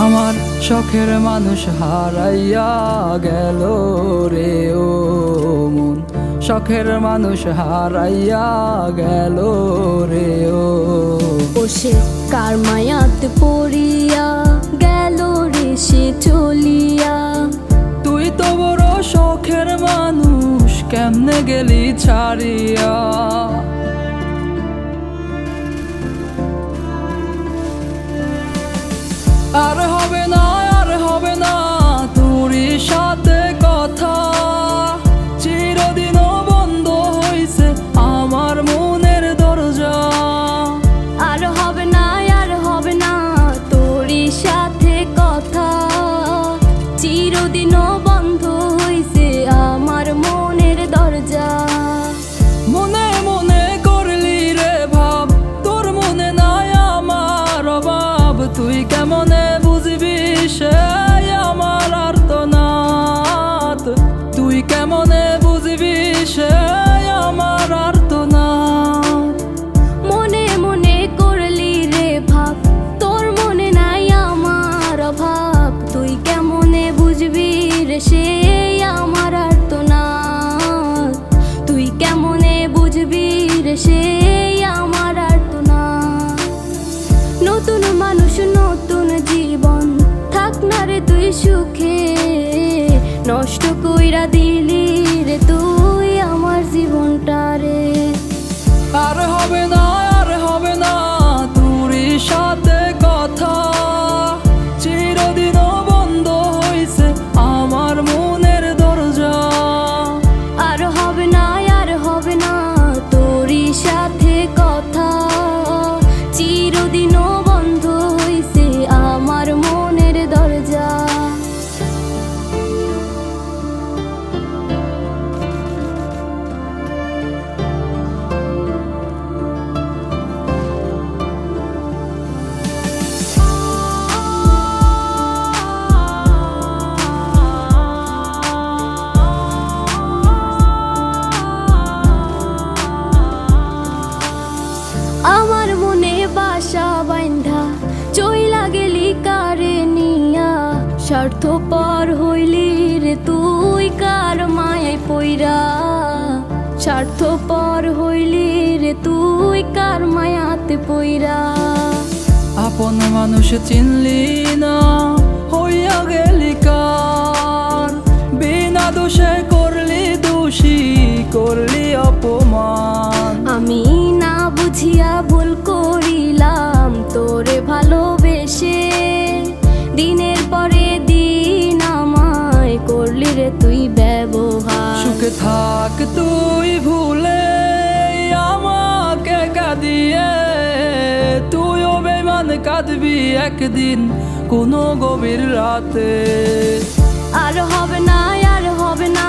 আমার শখের মানুষ হারাইয়া গেল রে ও মন, শখের মানুষ হারাইয়া গেল রে ও। সে কার মায়াত পড়িয়া গেল রে সে চলিয়া। তুই তো বড় শখের মানুষ, কেমনে গেলি ছাড়িয়া। আর হবে না, আর হবে না তোরই সাথে কথা, চিরদিনও বন্ধ হইছে আমার মনের দরজা। আর হবে না, আর হবে না তোরই সাথে কথা, চিরদিনও বন্ধ হইছে আমার মনের দরজা। মনে মনে করলি রে ভাব, তোর মনে নাই আমার অভাব। তুই কেমনে বুঝবি সে আমার আর্তনাদ, তুই কেমনে বুঝবি সে আমার আর্তনাদ। মনে মনে করলি রে ভাব, তোর মনে নাই আমার অভাব। তুই কেমনে বুঝবি রে সে আমার আর্তনাদ, তুই কেমনে বুঝবি রে সে আমার আর্তনাদ। নতুন মানুষ নতুন জীবন, থাক না রে তুই সুখে, নষ্ট কইরা দিলি রে তুই আমার জীবনটা রে। আর হবে না, আর হবে না তোরই সাথে কথা, চিরদিনও বন্ধ হইছে আমার মনের দরজা। আর হবে না, আর হবে না তোরই সাথে কথা, চিরদিনও বন্ধ হইছে আমার মনের দরজা। আমার মনে বাসা বাইন্ধা চইলা গেলি কারে নিয়া, স্বার্থপর হইলি রে তুই কার মায়ায় পইরা। স্বার্থপর হইলি রে তুই কার মায়াতে পইরা। আপন মানুষ চিনলি না, হইয়া গেলি কার। বিনা দোষে করলি দোষী, করলি অপমান। আমি না বুঝিয়া ভুল করিলাম তোরে ভালোবেসে, দিনের পরে দিন আমায় করলি রে তুই ব্যবহার। সুখে থাক তুই ভুলে আমাকে কাঁদিয়ে, তুইও বেমান কাঁদবি একদিন কোনো গভীর রাতে। আর হবে না, আর হবে না